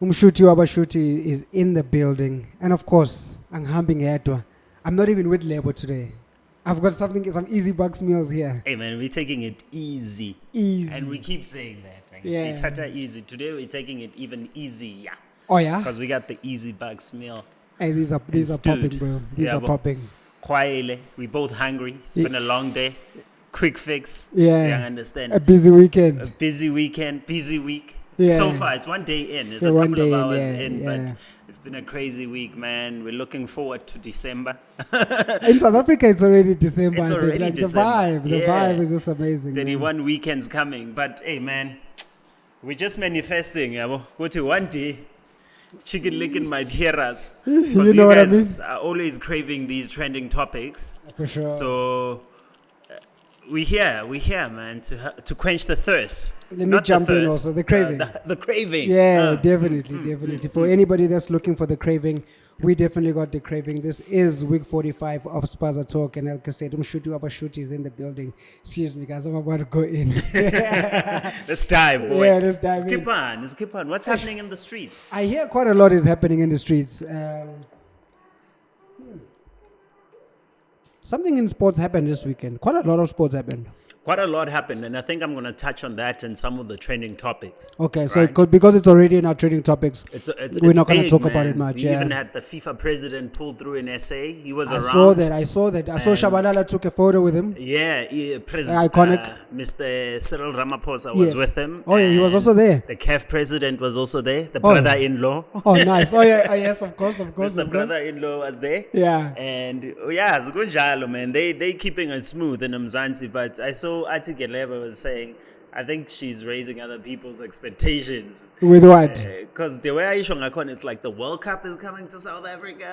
Umshuti Wabashuti is in the building. And of course, I'm not even with Lebo today. I've got some easy bucks meals here. Hey man, we're taking it easy. Easy. And we keep saying that. I can say tata easy. Today we're taking it even easier. Oh yeah? Because we got the easy bucks meal. Hey, these are popping, bro. These are popping. Kwaile, we both hungry. It's been a long day. Quick fix. Yeah. I understand. A busy weekend. A busy weekend, busy week. Yeah. So far, it's one day in. It's a couple of hours in, but it's been a crazy week, man. We're looking forward to December. In South Africa, it's already December. It's already December. The vibe is just amazing. 31 weekends coming. But hey, man, we're just manifesting. Go to one day. Chicken Licken might hear us. Because you guys are always craving these trending topics. For sure. So we here, man, to quench the thirst. Let me jump in also. The craving. The craving. Yeah, definitely. For anybody that's looking for the craving, we definitely got the craving. This is week 45 of Spaza Talk, and like I said, Umshuti is in the building. Excuse me, guys, I'm about to go in. Let's dive, boy. Yeah, let's dive in. Skip on. What's happening in the streets? I hear quite a lot is happening in the streets. Something in sports happened this weekend. Quite a lot of sports happened. Quite a lot happened, and I think I'm going to touch on that and some of the trending topics. Okay, so because it's already in our trending topics, we're not going to talk about it much. We even had the FIFA President pull through in SA. He was around. I saw that. I saw Shabalala took a photo with him. Yeah, iconic. Mr. Cyril Ramaphosa was with him. Oh yeah, he was also there. The CAF President was also there. The brother-in-law. Oh nice. Oh yeah. Yes, of course. The brother-in-law was there. Yeah. And it's good jalo, man. They keeping it smooth in Mzansi, but I saw Ati Lebo was saying, I think she's raising other people's expectations. With what? Because the way I shongakon, it's like the World Cup is coming to South Africa.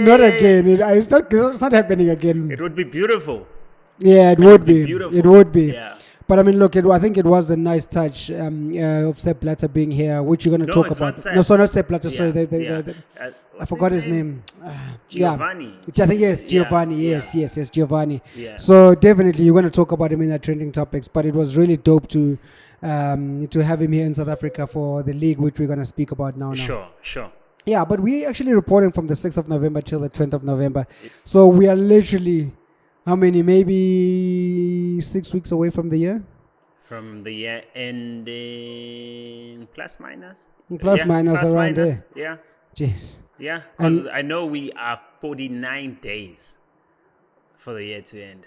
Not again. It's not happening again. It would be beautiful. Yeah, it would be. Beautiful. It would be. Yeah. But I mean, look, I think it was a nice touch of Sepp Blatter being here, which you're going to talk about. Not Sepp Blatter, sorry. I forgot his name. Giovanni. I think yes, Giovanni. Yes, Giovanni. Yeah. So definitely you're going to talk about him in the trending topics. But it was really dope to have him here in South Africa for the league, which we're going to speak about now. Sure. Yeah, but we actually reporting from the 6th of November till the 20th of November. So we are literally, how many? Maybe 6 weeks away from the year? From the year ending plus minus around there. Yeah. Jeez. Yeah, because I know we are 49 days for the year to end.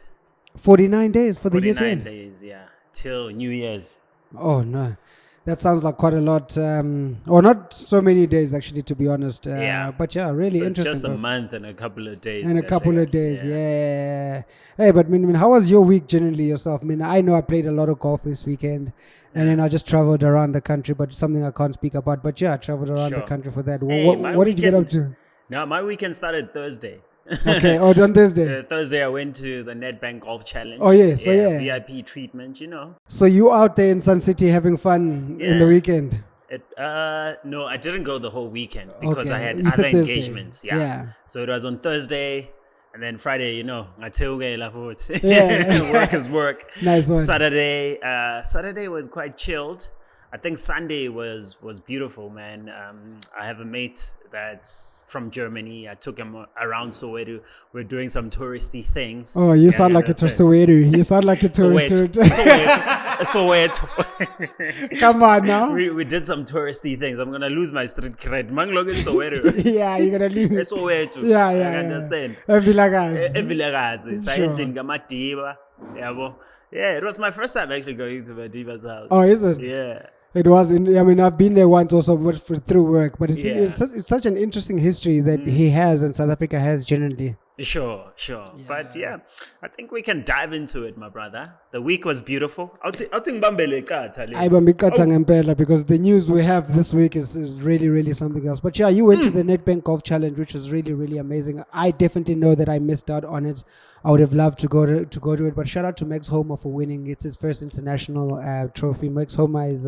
49 days for the year to end? 49 days, yeah. Till New Year's. Oh, no. That sounds like quite a lot. Or not so many days, actually, to be honest. But yeah, really so interesting. It's just a month and a couple of days. And a couple of days, yeah. Hey, but I mean, how was your week generally yourself? I mean, I know I played a lot of golf this weekend. And then I just traveled around the country, but something I can't speak about. But yeah, I traveled around the country for that. What did you get up to? No, my weekend started Thursday. Okay, on Thursday. Thursday I went to the NedbankGolfChallenge. Oh yes, VIP treatment, So you out there in Sun City having fun in the weekend? No, I didn't go the whole weekend because I had Easter other Thursday. engagements. Yeah. So it was on Thursday. And then Friday, work is work. Nice one. Saturday was quite chilled. I think Sunday was beautiful, man. I have a mate that's from Germany. I took him around Soweto. We're doing some touristy things. Oh, you sound like a Soweto. You sound like a tourist. Soweto. Come on now. We did some touristy things. I'm gonna lose my street cred. Manglog in Soweto. Yeah, you're gonna lose. Soweto. Yeah. I understand. Vilagazi. Yeah, it was my first time actually going to Madiba's house. Oh, is it? Yeah. It was. I've been there once also through work, but it's such an interesting history that he has and South Africa has generally. Sure. Yeah. But yeah, I think we can dive into it, my brother. The week was beautiful. Because the news we have this week is really, really something else. But yeah, you went to the NedbankGolfChallenge, which was really, really amazing. I definitely know that I missed out on it. I would have loved to go to it. But shout out to Max Homer for winning. It's his first international trophy. Max Homer is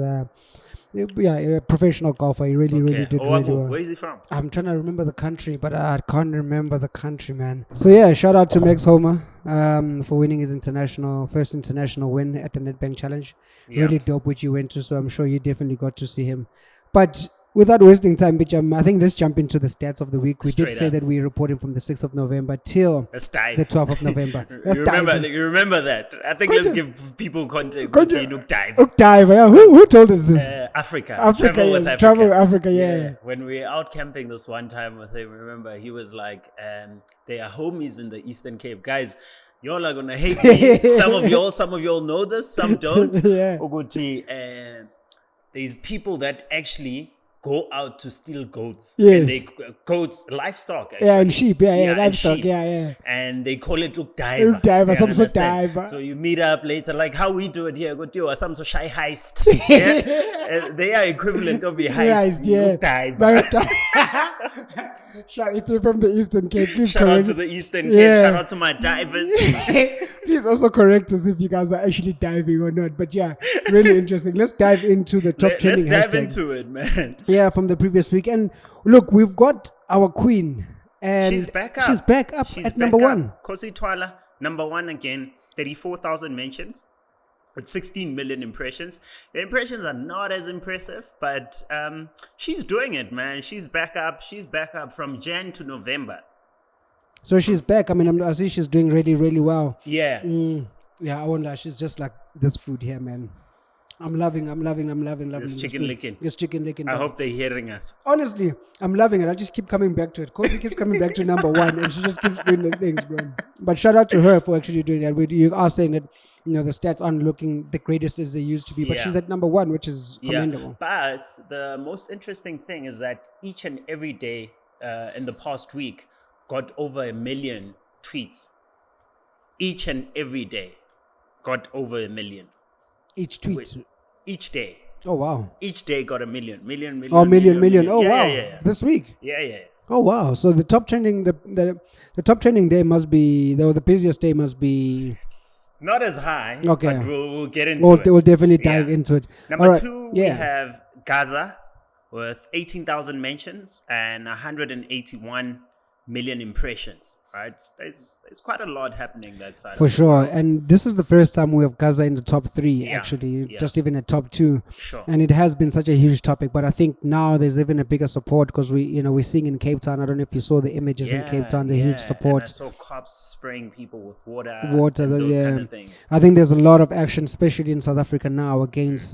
a professional golfer. He really did really well. Where is he from? I'm trying to remember the country, but I can't remember the country, man. So yeah, shout out to Max Homer for winning his first international win at the NedbankGolfChallenge. Yeah. Really dope, which you went to. So I'm sure you definitely got to see him. But without wasting time, bitch, I think let's jump into the stats of the week. We did say that we're reporting from the 6th of November till the 12th of November. You remember that? I think let's give people context. Dive. Yeah. Who told us this? Africa. Travel with Africa, yeah. When we were out camping this one time with him, remember, he was like, they are homies in the Eastern Cape. Guys, y'all are going to hate me. Some of y'all know this, some don't. Yeah. There's people that actually go out to steal goats. Yes. And livestock. Actually. Yeah, and sheep. Yeah, livestock. Yeah. And they call it ukdiver. Some sort of diver. So you meet up later, like how we do it here. Go do some sort of shy heist. Yeah? They are equivalent of a heist. Ukdiver. If you're from the Eastern Cape, please shout out to the Eastern Cape. Shout out to my divers. Please also correct us if you guys are actually diving or not. But yeah, really interesting. Let's dive into the top trending hashtags. Let's dive into it, man. Yeah, from the previous week. And look, we've got our queen. And she's back up. She's back up at number one. khositwala, number one again. 34,000 mentions. With 16 million impressions. The impressions are not as impressive, but she's doing it, man. She's back up. She's back up from Jan to November. So she's back. I mean, I see she's doing really, really well. Yeah. Yeah, I wonder. She's just like this food here, man. I'm loving. This chicken licking. This chicken licking. I hope they're hearing us. Honestly, I'm loving it. I just keep coming back to it. Khosi keeps coming back to number one, and she just keeps doing the things, bro. But shout out to her for actually doing that. You are saying that, the stats aren't looking the greatest as they used to be, but she's at number one, which is commendable. But the most interesting thing is that each and every day in the past week got over 1 million tweets. Each and every day got over 1 million. Each tweet? Each day. Oh, wow. Each day got a million. Oh, million. Oh, wow. Yeah. This week? Yeah. Oh, wow. So the top trending, the top trending day must be, the busiest day must be... It's not as high, okay, but we'll get into it. We'll definitely dive into it. Number two, we have Gaza with 18,000 mentions and 181 million impressions. Right, there's quite a lot happening that side. For sure, and this is the first time we have Gaza in the top three. Actually, just even a top two. Sure. And it has been such a huge topic, but I think now there's even a bigger support because we're seeing in Cape Town. I don't know if you saw the images in Cape Town, the huge support. And I saw cops spraying people with water, and those kind of things. I think there's a lot of action, especially in South Africa now, against.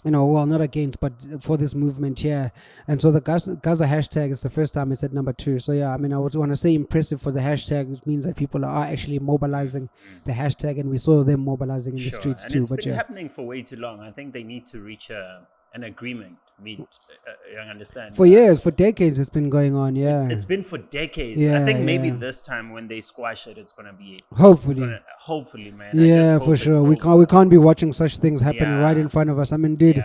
Not against, but for this movement here. And so the Gaza hashtag is the first time it's at number two. So yeah, I mean, I would want to say impressive for the hashtag. It means that people are actually mobilizing the hashtag, and we saw them mobilizing in the streets and too. It's been happening for way too long. I think they need to reach an agreement. You understand? For years, for decades, it's been going on. Yeah, it's been for decades. I think maybe this time when they squash it, it's gonna be hopefully, man. Yeah, for sure. We can't be watching such things happen right in front of us. I mean, dude,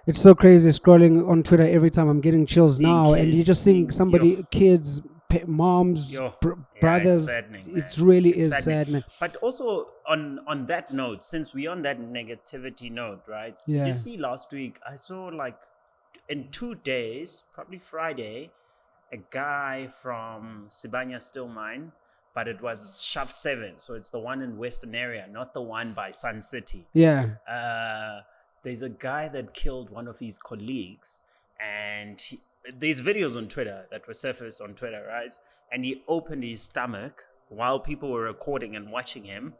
it's so crazy scrolling on Twitter every time. I'm getting chills now, and you're just seeing kids, moms, brothers. It really is sad, man. But also on that note, since we're on that negativity note, right? Did you see last week? I saw like in 2 days, probably Friday, a guy from Sibanya Steel Mine, but it was Shaft 7, so it's the one in Western area, not the one by Sun City. Yeah. There's a guy that killed one of his colleagues, and there's videos on Twitter that were surfaced on Twitter, right? And he opened his stomach while people were recording and watching him,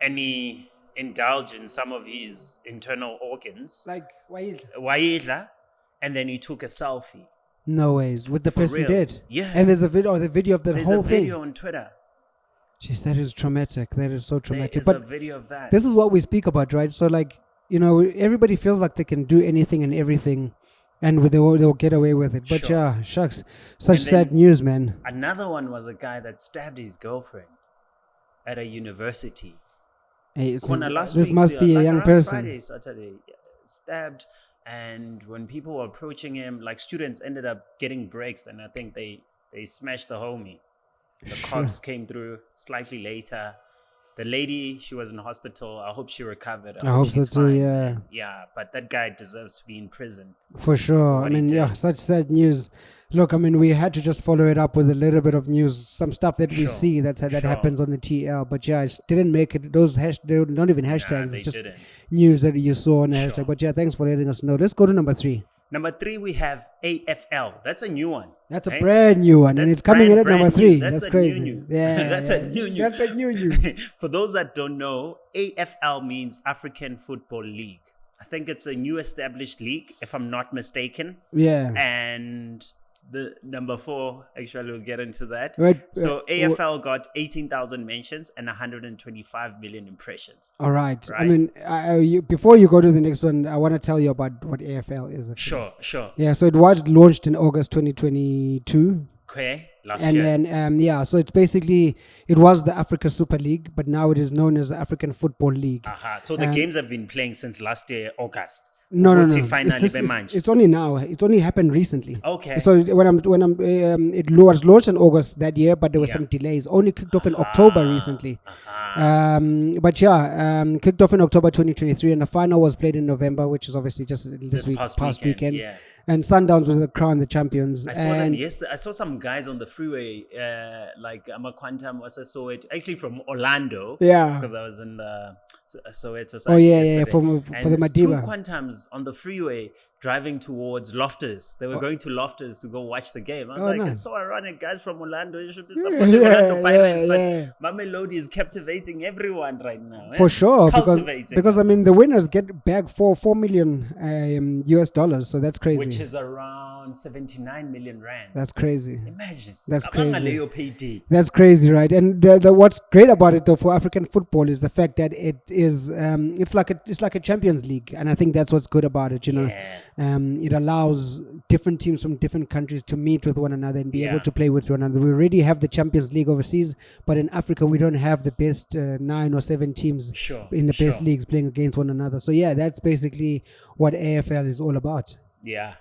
and he indulged in some of his internal organs. Like Waidla. And then he took a selfie. No ways. With the person dead? Yeah. And there's a video of the whole thing? There's a video on Twitter. Jeez, that is traumatic. That is so traumatic. There's a video of that. This is what we speak about, right? So like, everybody feels like they can do anything and everything, and they'll get away with it. But shucks. Such sad news, man. Another one was a guy that stabbed his girlfriend at a university. Hey, this must be a young person. Friday, Saturday, stabbed. And when people were approaching him, like students ended up getting breaks, and I think they smashed the homie. The cops came through slightly later. The lady, she was in hospital. I hope she recovered. I hope so she's too, fine, yeah. man. Yeah, but that guy deserves to be in prison. For sure. I mean, yeah, such sad news. Look, I mean, we had to just follow it up with a little bit of news, some stuff that we see that happens on the TL. But yeah, it didn't make it. Those they were not even hashtags. It's just news that you saw on the hashtag. But yeah, thanks for letting us know. Let's go to number 3. Number 3, we have AFL. That's a new one. That's a brand new one, and it's coming in at number 3. That's crazy. New. Yeah, That's a new. That's a new. For those that don't know, AFL means African Football League. I think it's a new established league, if I'm not mistaken. Yeah. And the number 4, actually, we'll get into that. Right. So AFL got 18,000 mentions and 125 million impressions. All right. I mean, before you go to the next one, I want to tell you about what AFL is. Sure. Yeah, so it was launched in August 2022. Okay, last year. And then, so it's basically, it was the Africa Super League, but now it is known as the African Football League. So the games have been playing since last year, August. No. It's only now. It's only happened recently. Okay. So it was launched in August that year, but there were some delays. Only kicked off in October recently. Kicked off in October 2023, and the final was played in November, which is obviously just this past weekend. Yeah. And Sundowns were crowned the champions. I saw them yesterday. I saw some guys on the freeway, like Amaquantam was Soweto, actually from Orlando. Yeah. Because I was in the Soweto yesterday. side. Yeah, for the Madiba. 2 Quantums on the freeway driving towards Loftus. They were going to Loftus to go watch the game. I was nice. It's so ironic. Guys from Orlando, you should be supporting Orlando Pirates. But Mamelodi is captivating everyone right now. For sure. Because I mean, the winners get back $4 million US dollars. So that's crazy. Which is around 79 million rands. That's crazy. Imagine. That's crazy. That's crazy, right? And what's great about it, though, for African football is the fact that it is, it's like a Champions League. And I think that's what's good about it, you know. It allows different teams from different countries to meet with one another and be able to play with one another. We already have the Champions League overseas, but in Africa we don't have the best 9 or 7 teams in the best leagues playing against one another. So yeah, that's basically what AFL is all about. Yeah.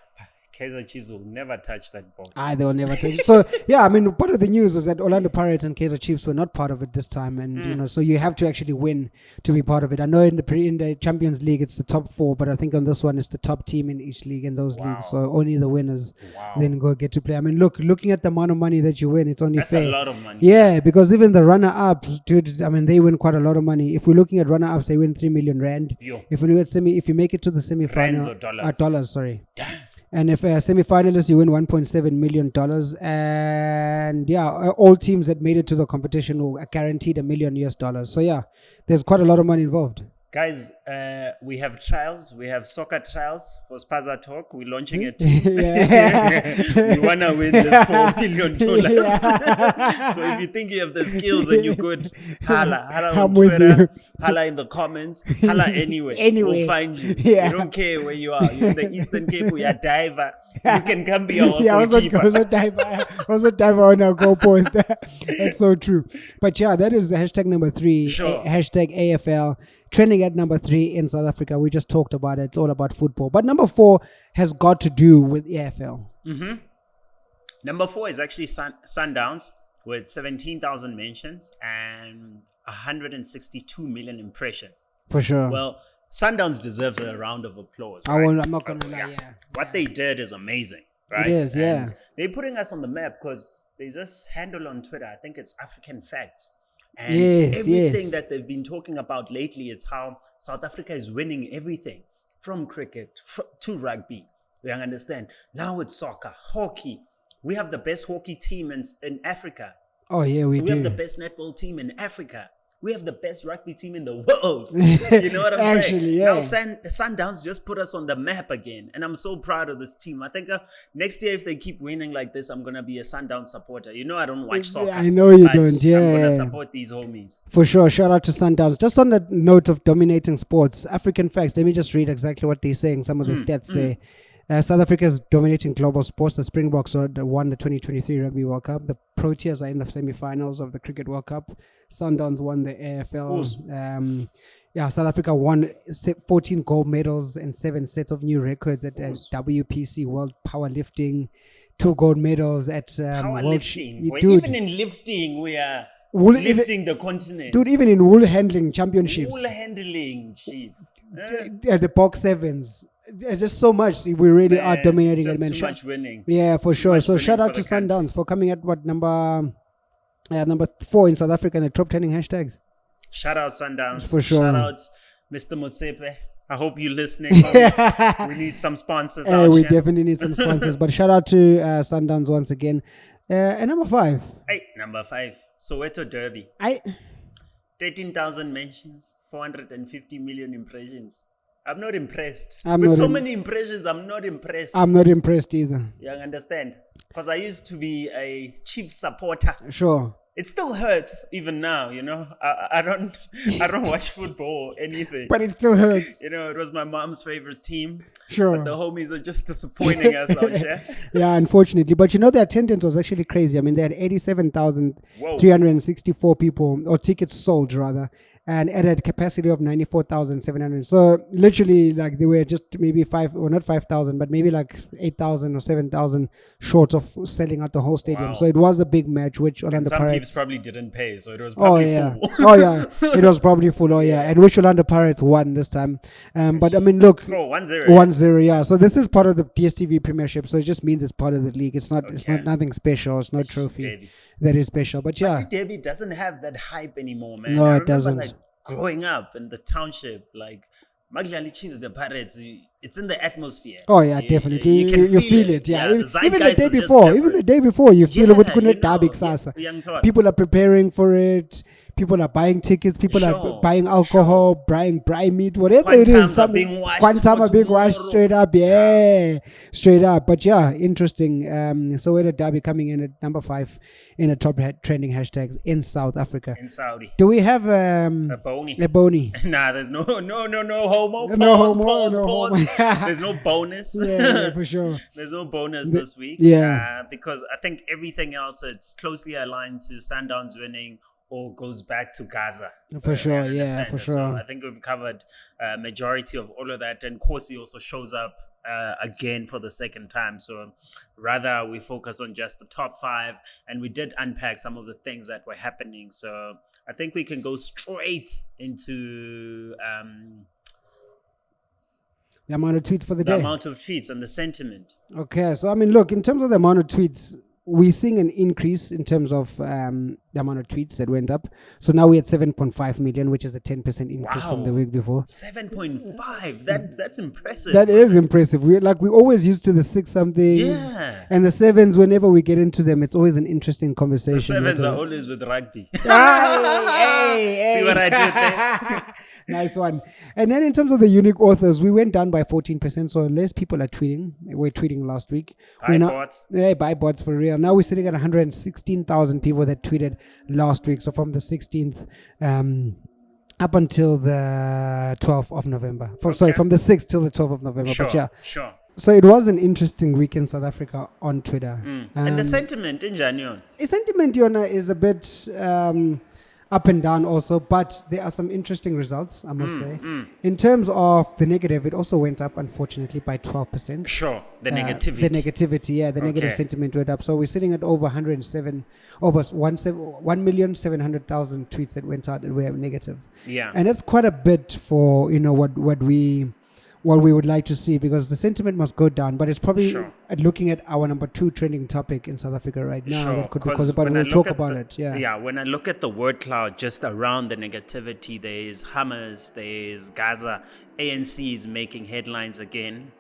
Kaizer Chiefs will never touch that ball. They will never touch it. So, yeah, I mean, part of the news was that Orlando Pirates and Kaizer Chiefs were not part of it this time. And, you know, so you have to actually win to be part of it. I know in the Champions League, it's the top 4, but I think on this one, it's the top team in each league in those leagues. So only the winners then get to play. I mean, looking at the amount of money that you win, it's only fair. That's a lot of money. Yeah, because even the runner-ups, dude, I mean, they win quite a lot of money. If we're looking at runner-ups, they win 3 million rand. If we look at if you make it to the semi-final, Rands or dollars? Dollars, sorry. Damn. And if a semi-finalist, you win $1.7 million. And yeah, all teams that made it to the competition will guaranteed $1 million US. So yeah, there's quite a lot of money involved. Guys, we have trials. We have soccer trials for Spaza Talk. We're launching it. We want to win this $4 million. So if you think you have the skills and you're good, holla on Twitter, holla in the comments, holla anywhere. We'll find you. We don't care where you are. You're in the Eastern Cape, we are diver. You can come be our goalkeeper. Also diver on our goal post. That's so true. But yeah, that is hashtag number 3. Hashtag AFL. Trending at number 3 in South Africa. We just talked about it. It's all about football. But number 4 has got to do with AFL. Number 4 is actually Sundowns with 17,000 mentions and 162 million impressions. For sure. Well, Sundowns deserves a round of applause. Right? I'm not going to lie. What they did is amazing. Right? It is, yeah. And they're putting us on the map because there's this handle on Twitter. I think it's African Facts. And everything that they've been talking about lately, it's how South Africa is winning everything from cricket to rugby. We understand. Now it's soccer, hockey. We have the best hockey team in Africa. Oh, yeah, we do. We have the best netball team in Africa. We have the best rugby team in the world. You know what I'm saying? Yeah. Now Sundowns just put us on the map again. And I'm so proud of this team. I think next year, if they keep winning like this, I'm going to be a Sundowns supporter. You know I don't watch soccer. I know you don't. Yeah. I'm going to support these homies. For sure. Shout out to Sundowns. Just on the note of dominating sports, African Facts, let me just read exactly what they're saying, some of the stats there. South Africa is dominating global sports. The Springboks won the 2023 Rugby World Cup. The Proteas are in the semi-finals of the Cricket World Cup. Sundowns won the AFL. South Africa won 14 gold medals and 7 sets of new records at WPC World Powerlifting. 2 gold medals at powerlifting. Dude. Even in lifting, we are lifting the continent. Dude, even in wool handling championships. Wool handling, chief. The box sevens. There's just so much. See, we really are dominating it, man. Too much winning. Yeah, for sure. So shout out to Sundowns for coming at number 4 in South Africa in the top trending hashtags. Shout out Sundowns. For sure. Shout out Mr. Motsepe. I hope you're listening. We need some sponsors out we here. definitely need some sponsors. But shout out to Sundowns once again. And number 5. Hey, number 5. SowetoDerby. 13,000 mentions, 450 million impressions. I'm not impressed. With so many impressions, I'm not impressed. I'm not impressed either. You understand? Because I used to be a Chiefs supporter. Sure. It still hurts even now, you know. I don't watch football or anything. But it still hurts. You know, it was my mom's favorite team. Sure. But the homies are just disappointing us out here. Yeah, unfortunately. But you know, the attendance was actually crazy. I mean, they had 87,364 people, or tickets sold rather, and at a capacity of 94,700. So literally, like, they were just maybe not 5,000, but maybe like 8,000 or 7,000 short of selling out the whole stadium. Wow. So it was a big match, which Orlando Pirates... Pirates probably didn't pay, so it was probably full. Oh yeah, it was probably full. Oh yeah, and which Orlando Pirates won this time. But I mean, look, score 1-0. 1-0. Yeah. So this is part of the DStv Premiership. So it just means it's part of the league. It's not. It's not nothing special. It's no trophy Derby. That is special. But yeah, but the Derby doesn't have that hype anymore, man. No, I it doesn't. Like, growing up in the township, like Maglali Chiefs, the Pirates, it's in the atmosphere. Oh yeah, definitely. You feel it. Yeah, even the day before, you feel it with NedbankGolfChallenge Sasa. People are preparing for it. People are buying tickets. People are buying alcohol, buying meat, whatever it is. Some quantum are being washed straight up. Yeah, straight up. But yeah, interesting. SowetoDerby coming in at number 5 in the top trending hashtags in South Africa. In Saudi. Do we have a bony? Nah, there's no homo. Pause. There's no bonus. Yeah, for sure. There's no bonus this week. Yeah. Because I think everything else, it's closely aligned to Sundowns winning or goes back to Gaza. For sure, yeah, for sure. So I think we've covered majority of all of that. And Khosi also shows up again for the second time. So rather we focus on just the top 5. And we did unpack some of the things that were happening. So I think we can go straight into... the amount of tweets for the day. The amount of tweets and the sentiment. Okay, so I mean, look, in terms of the amount of tweets, we're seeing an increase in terms of the amount of tweets that went up. So now we're at 7.5 million, which is a 10% increase from the week before. 7.5. That's impressive. That is impressive. We always used to the 6 something. Yeah. And the 7s, whenever we get into them, it's always an interesting conversation. The 7s are always with rugby. Hey, see what I did there? Nice one. And then in terms of the unique authors, we went down by 14%. So less people are tweeting. We're tweeting last week. Buy bots. Yeah, buy bots for real. Now we're sitting at 116,000 people that tweeted last week. So from the 16th up until the 12th of November. From the 6th till the 12th of November. Sure, but yeah. Sure. So it was an interesting week in South Africa on Twitter. And the sentiment in January? The sentiment, Yona, is a bit up and down also, but there are some interesting results, I must say. In terms of the negative, it also went up, unfortunately, by 12%. Sure, the negativity. The negative sentiment went up. So we're sitting at over 1,700,000 tweets that went out that were negative. Yeah. And that's quite a bit for, what we would like to see, because the sentiment must go down, but it's probably looking at our number 2 trending topic in South Africa right now. That could be cause, but we'll talk about it. Yeah, when I look at the word cloud just around the negativity, there's Hamas, there's Gaza, ANC is making headlines again.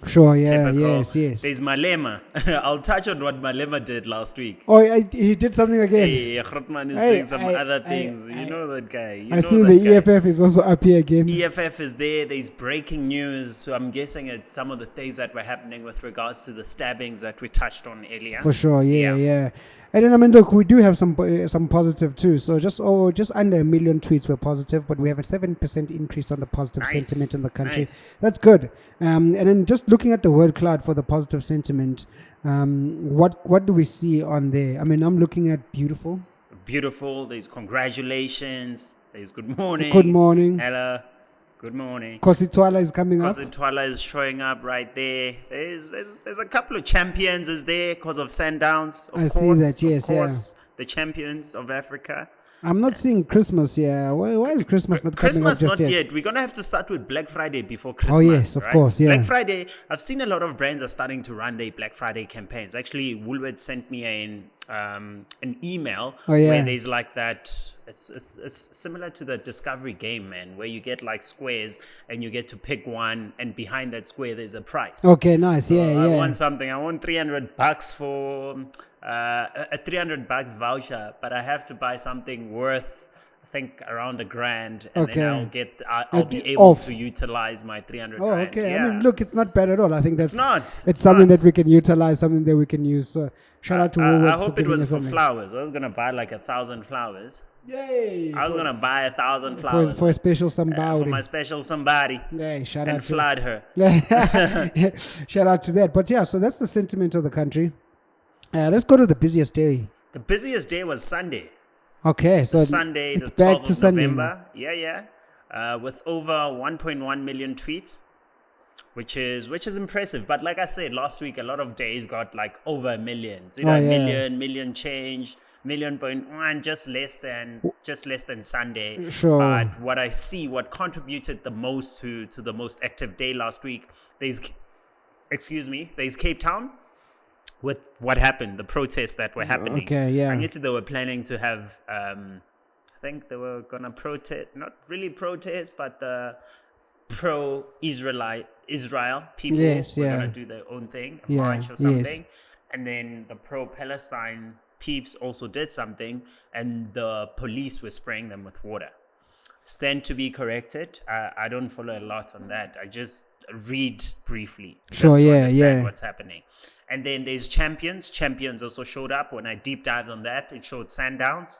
Sure, yeah, typical. Yes. There's Malema. I'll touch on what Malema did last week. Oh, he did something again. Hey, Grootman is doing some other things. You know that guy. I see the EFF is also up here again. EFF is there. There's breaking news. So I'm guessing it's some of the things that were happening with regards to the stabbings that we touched on earlier. For sure, yeah. And then, I mean, look, we do have some positive too. So just under 1 million tweets were positive, but we have a 7% increase on the positive sentiment in the country. Nice. That's good. And then just looking at the word cloud for the positive sentiment, what do we see on there? I mean, I'm looking at beautiful. Beautiful. There's congratulations. There's good morning. Good morning. Hello. Good morning. khositwala is coming up. khositwala is showing up right there. There's a couple of champions is there because of Sundowns. Of course, see that, yes. the champions of Africa. I'm not seeing Christmas here. Why is Christmas not coming up Christmas just not yet? yet. We're gonna have to start with Black Friday before Christmas. Oh yes, of right? course, yeah. Black Friday. I've seen a lot of brands are starting to run their Black Friday campaigns. Actually, Woolworths sent me an email where there's like that. It's similar to the Discovery game, man, where you get like squares and you get to pick one, and behind that square there's a price. Okay, nice. Yeah, I yeah. want something. I want $300 for a $300 voucher, but I have to buy something worth, I think, around $1,000, and then I'll be able to utilize my 300. Oh, okay. Yeah. I mean, look, it's not bad at all. I think that's it's something not. that we can utilize, something that we can use. So shout out to Woolworths. I hope for it was us for something. flowers. I was gonna buy like 1,000 flowers. Yay! I was gonna buy 1,000 flowers for a special somebody. for my special somebody. Yay! Shout and out flood her. Shout out to that. But yeah, so that's the sentiment of the country. Let's go to the busiest day. The busiest day was Sunday. Okay, so Sunday, it's the back 12th to of Sunday. November. Yeah. With over 1.1 million tweets, which is impressive. But like I said, last week, a lot of days got like over a million. You know, million change, 1.1, just less than Sunday. Sure. But what contributed the most to the most active day last week, there's Cape Town. With what happened, the protests that were happening. Okay, yeah. I knew they were planning to have, I think they were going to protest, not really protest, but the pro-Israel people were going to do their own thing, a march or something. And then the pro-Palestine peeps also did something, and the police were spraying them with water. Stand to be corrected. I don't follow a lot on that. I just read briefly just to understand what's happening. And then there's champions. Champions also showed up. When I deep dived on that, it showed Sundowns.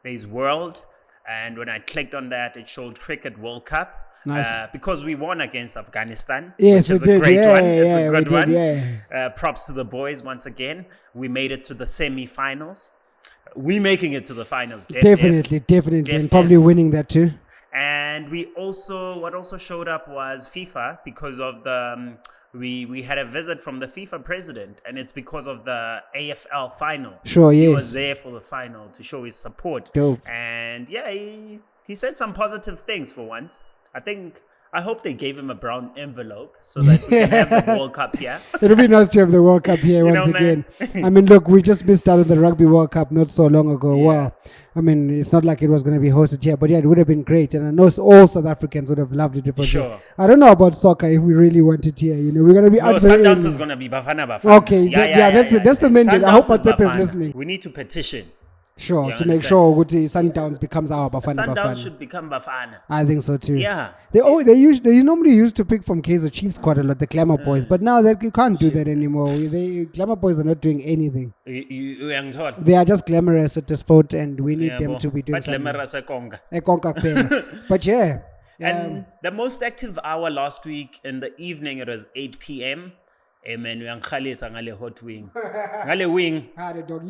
There's World. And when I clicked on that, it showed Cricket World Cup. Nice. Because we won against Afghanistan. Yes, which is we did. A great one. It's a good one. Yeah. Props to the boys once again. We made it to the semi-finals. We making it to the finals. Definitely. And probably winning that too. And what also showed up was FIFA, because of the we had a visit from the FIFA president, and it's because of the AFL final. Sure, yes. He was there for the final to show his support. Dope. And yeah, he said some positive things for once. I hope they gave him a brown envelope so that we can have the World Cup here. It would be nice to have the World Cup here once again. I mean, look, we just missed out on the Rugby World Cup not so long ago. Yeah. Wow. I mean, it's not like it was going to be hosted here, but yeah, it would have been great. And I know all South Africans would have loved it. Sure. I don't know about soccer if we really want it here. You know, we're going to be out. Sundowns is going to be Bafana. Okay, that's the mandate. I hope WhatsApp is listening. We need to petition. Sure, to make sure Sundowns becomes our Bafana. Sundowns should become Bafana. I think so too. Yeah. They normally used to pick from Kaizer Chiefs quite a lot, the Glamour Boys, but now you can't do that anymore. Glamour Boys are not doing anything. They are just glamorous at the sport, and we need them to be doing something. But yeah. And the most active hour last week in the evening, it was 8 p.m. Man, we are ngale hot wing. Ngale wing. Dog.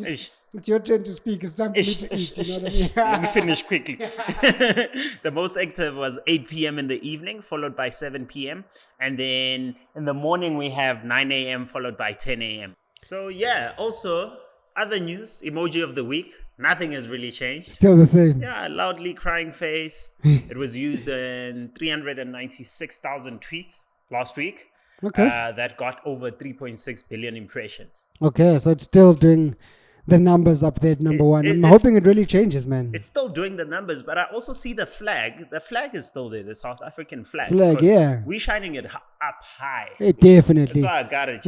It's your turn to speak. It's time for me to eat. You know what I mean? Let me finish quickly. The most active was 8 p.m. in the evening, followed by 7 p.m. And then in the morning, we have 9 a.m. followed by 10 a.m. So yeah, also other news, emoji of the week. Nothing has really changed. Still the same. Yeah, loudly crying face. It was used in 396,000 tweets last week. Okay. That got over 3.6 billion impressions. Okay, so it's still doing the numbers up there, number one. I'm hoping it really changes, man. It's still doing the numbers, but I also see the flag. The flag is still there, the South African flag. Yeah. We're shining it up high. Definitely. That's why I got it.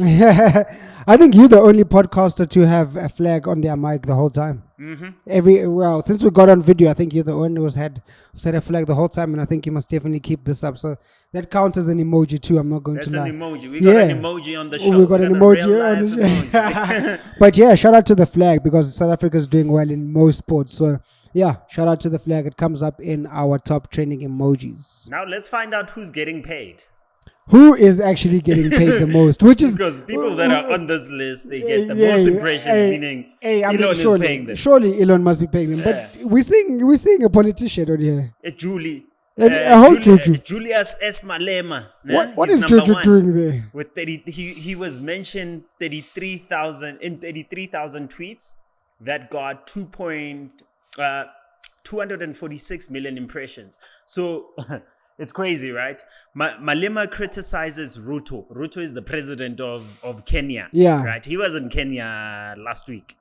I think you're the only podcaster to have a flag on their mic the whole time. Mm-hmm. Since we got on video, I think you're the one who's had a flag the whole time, and I think you must definitely keep this up. So that counts as an emoji too. I'm not going to lie. That's an emoji. We got an emoji on the show. We got an emoji on the show. But yeah, shout out to the flag, because South Africa is doing well in most sports. So yeah, shout out to the flag. It comes up in our top trending emojis. Now let's find out who's getting paid. Who is actually getting paid the most? Which is because people that are on this list, they get the most impressions. Meaning, Elon is paying them. Surely Elon must be paying them. But we're seeing a politician on here. Julie. Julius S. Malema. What is Juju doing there? With he was mentioned 33,000 tweets, that got 246 million impressions. So it's crazy, right? Malema criticizes Ruto. Ruto is the president of Kenya. Yeah. Right. He was in Kenya last week.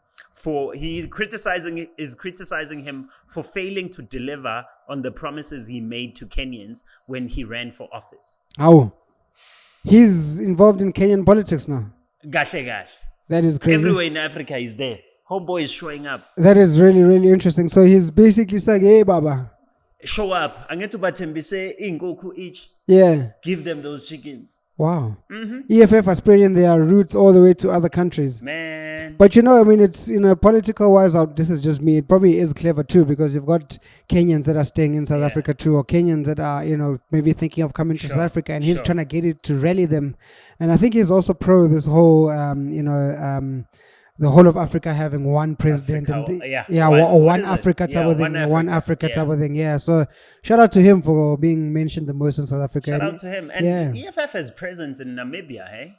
He's criticizing him for failing to deliver on the promises he made to Kenyans when he ran for office. Oh, he's involved in Kenyan politics now. Gash. That is crazy. Everywhere in Africa, he's there. Homeboy is showing up. That is really, really interesting. So he's basically saying, "Hey, Baba, show up. Angetubate ingoku each. Yeah. Give them those chickens." Wow. EFF are spreading their roots all the way to other countries. Man. But it's, political wise, this is just me. It probably is clever too, because you've got Kenyans that are staying in South Africa too, or Kenyans that are, maybe thinking of coming to South Africa, and he's trying to get it to rally them. And I think he's also pro this whole, the whole of Africa having one president, one Africa type of thing, one Africa type of thing. Yeah, so shout out to him for being mentioned the most in South Africa. Shout out to him. And EFF has presence in Namibia, hey?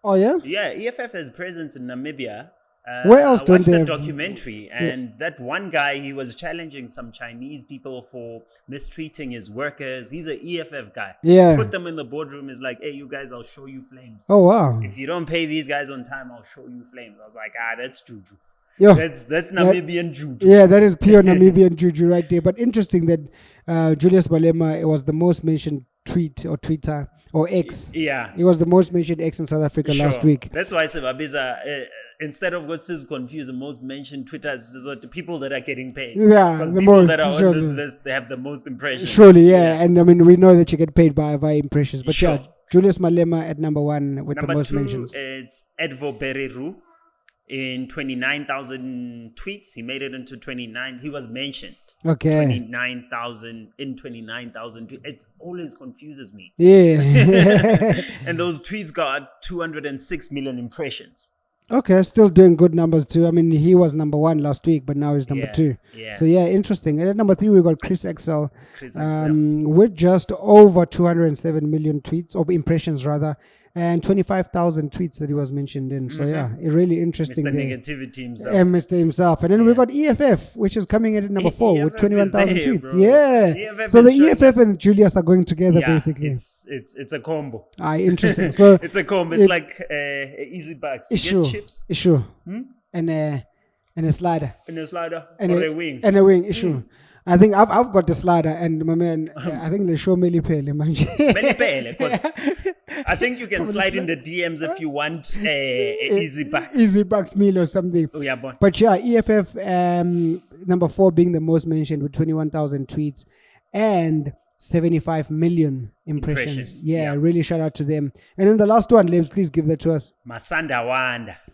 Oh yeah. Yeah, EFF has presence in Namibia. Where else I don't watched they a have? documentary, and that one guy, he was challenging some Chinese people for mistreating his workers. He's an EFF guy. Yeah. Put them in the boardroom. Is like, hey, you guys, I'll show you flames. Oh wow. If you don't pay these guys on time, I'll show you flames. I was like, that's juju. Yo, that's Namibian juju. Yeah, that is pure Namibian juju right there. But interesting that Julius Malema was the most mentioned tweet or Twitter or X. Yeah. He was the most mentioned X in South Africa last week. That's why Sebabiza, instead of what's confused, the most mentioned Twitters is the people that are getting paid. Yeah, because the people most, that are on this list, they have the most impressions. Surely, yeah. And we know that you get paid by impressions. But Julius Malema at number one with the most mentions. It's Edvo Bereru in 29,000 tweets. He made it into 29. He was mentioned. Okay. 29,000 in 29,000. It always confuses me. Yeah. And those tweets got 206 million impressions. Okay, still doing good numbers too. He was number one last week, but now he's number two. Yeah. So interesting. And at number three, we got Chris Excel. With just over 207 million tweets, or impressions rather, and 25,000 tweets that he was mentioned in. So it really interesting. Mr. There. Negativity himself. And Mr. himself. And then we got EFF, which is coming in at number 4 with 21,000 tweets. Bro. Yeah. EFF so the EFF and Julius are going and basically. It's a combo. Interesting. So it's a combo. It's like easy bucks. You get chips. Issue. And a slider. And a slider. Or a wing. And a wing. Issue. I think I've got the slider, and my man, I think they show Melipele, man. Melipele, because I think you can slide in the DMs if you want easy bucks. Easy bucks meal or something. Oh, yeah, boy. But EFF number 4 being the most mentioned with 21,000 tweets and 75 million impressions. Yeah, really shout out to them. And then the last one, Lebs, please give that to us. Masanda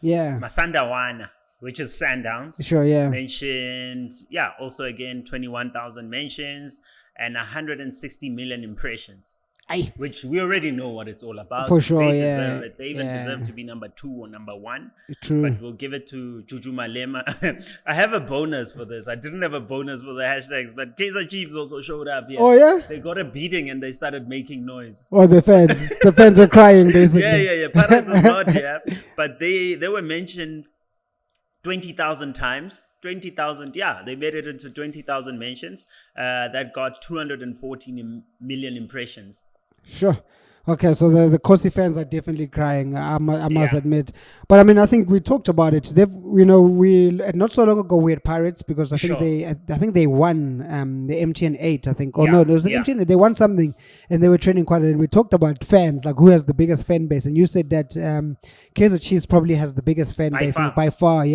Wana. Which is Sundowns. Sure, yeah. Mentioned, also again, 21,000 mentions and 160 million impressions. Aye. Which we already know what it's all about. For sure, they deserve it. They even deserve to be number 2 or number 1. True. But we'll give it to Juju Malema. I have a bonus for this. I didn't have a bonus for the hashtags, but Kaizer Chiefs also showed up here. Oh, yeah? They got a beating and they started making noise. Oh, the fans. The fans were crying, basically. Yeah. Pirates is not, But they were mentioned 20,000 times. 20,000, they made it into 20,000 mentions. That got 214 million impressions. Sure. Okay, so the Khosi fans are definitely crying, I must admit. But I think we talked about it. We not so long ago we had Pirates, because I think they won the MTN 8, I think. No, it was the MTN 8. They won something and they were training quite a lot. And we talked about fans, like who has the biggest fan base. And you said that Kaizer Chiefs probably has the biggest fan base by far.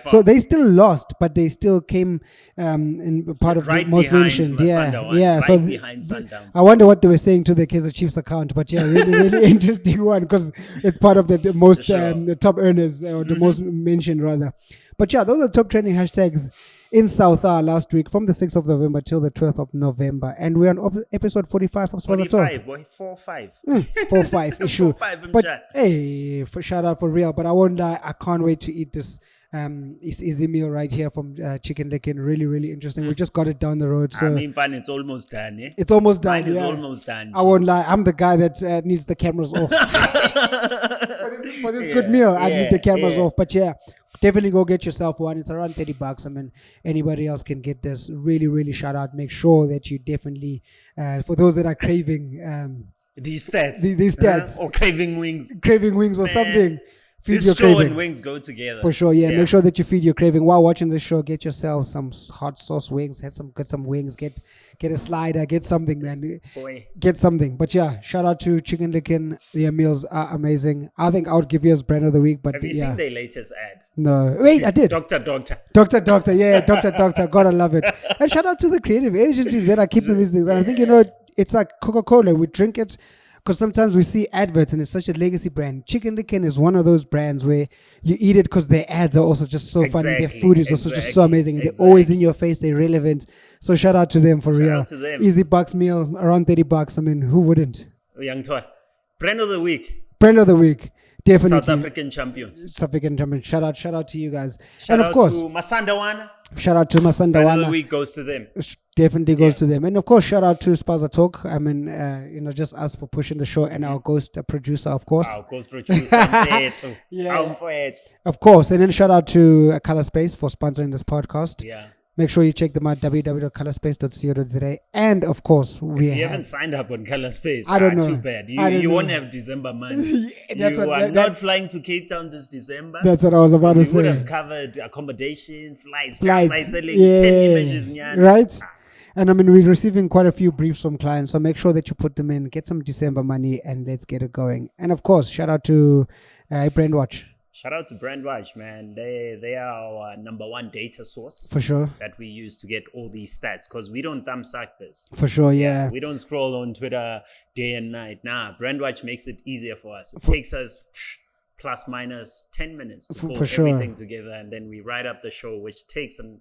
So they still lost, but they still came in part of the most mentioned. So behind Sundowns. I wonder what they were saying to the Kaizer Chiefs account, but really interesting one, because it's part of the most the top earners or the most mentioned rather. But those are top trending hashtags in South last week from the 6th of November till the 12th of November, and we're on episode 45 of Spaza Talk. 45, boy, 4-5. 4-5 issue. 4-5 but hey, for shout out for real. But I won't lie, I can't wait to eat this. It's easy meal right here from Chicken Licken. Really, really interesting. We just got it down the road. So fun. It's almost done. It's almost done. Mine is almost done. I won't lie. I'm the guy that needs the cameras off. for this good meal, I need the cameras off. But definitely go get yourself one. It's around $30. I mean, anybody else can get this. Really, really shout out. Make sure that you definitely, for those that are craving these stats, these stats, or craving wings or something. Feed this your show craving. and wings go together For sure, yeah. Make sure that you feed your craving while watching the show. Get yourself some hot sauce wings. Get some wings. Get a slider. Get something, man. Boy. Get something. But yeah, shout out to Chicken Licken. Their meals are amazing. I think I would give you as brand of the week. But have you seen their latest ad? No, wait, I did. Doctor. Yeah, Doctor. Gotta love it. And shout out to the creative agencies that are keeping these things. And I think it's like Coca-Cola. We drink it. Because sometimes we see adverts and it's such a legacy brand. Chicken Licken is one of those brands where you eat it because their ads are also just so funny. Their food is also just so amazing. They're always in your face. They're relevant. So shout out to them for real. Shout out to them. Easy bucks meal, around $30. I mean, who wouldn't? Young Twala. Brand of the week. Definitely. South African champions. Shout out to you guys. Shout and of course, to Masandawana. Shout out to Masandawana. Brand of the week goes to them. Definitely goes to them. And of course, shout out to Spaza Talk. I mean, just us for pushing the show and our ghost producer, of course. Our ghost producer. Of course. And then shout out to Color Space for sponsoring this podcast. Yeah. Make sure you check them out, www.colorspace.co.za. And of course, if you haven't signed up on Color Space, I don't know. Too bad. You won't have December money. You are not flying to Cape Town this December. That's what I was about to say. You would have covered accommodation, flights. Just by selling 10 images. Right? And I mean, we're receiving quite a few briefs from clients. So make sure that you put them in, get some December money, and let's get it going. And of course, shout out to Brandwatch. Shout out to Brandwatch, man. They are our number one data source. For sure. That we use to get all these stats because we don't thumbsuck this. For sure, yeah. We don't scroll on Twitter day and night. Nah, Brandwatch makes it easier for us. It takes us plus minus 10 minutes to pull everything together, and then we write up the show, which takes a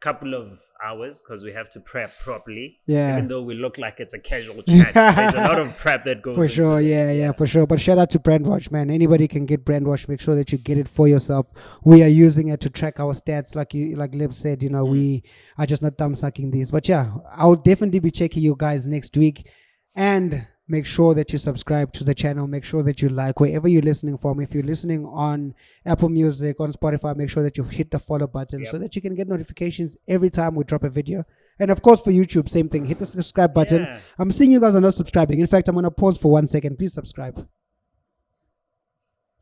couple of hours because we have to prep properly. Yeah. Even though we look like it's a casual chat, there's a lot of prep that goes into this. Yeah, for sure. But shout out to Brandwatch, man. Anybody can get Brandwatch. Make sure that you get it for yourself. We are using it to track our stats, like Leb said. We are just not thumb sucking these. But yeah, I'll definitely be checking you guys next week. And make sure that you subscribe to the channel. Make sure that you like wherever you're listening from. If you're listening on Apple Music, on Spotify, make sure that you hit the follow button so that you can get notifications every time we drop a video. And of course, for YouTube, same thing. Hit the subscribe button. Yeah. I'm seeing you guys are not subscribing. In fact, I'm going to pause for 1 second. Please subscribe.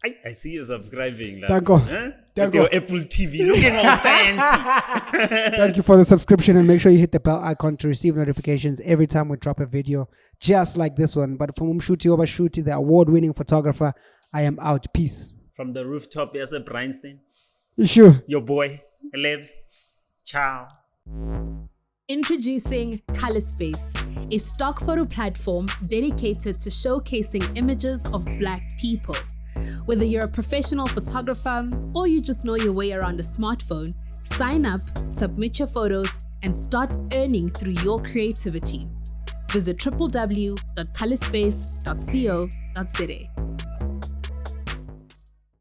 I see you subscribing. Thank you. With your Apple TV looking all fancy. Thank you for the subscription, and make sure you hit the bell icon to receive notifications every time we drop a video just like this one. But from Umshuti over Shuti, the award-winning photographer, I am out. Peace. From the rooftop, yes, a Breinstein. Sure. Your boy, Lebs. Ciao. Introducing Color Space, a stock photo platform dedicated to showcasing images of Black people. Whether you're a professional photographer or you just know your way around a smartphone, sign up, submit your photos, and start earning through your creativity. Visit www.colorspace.co.za.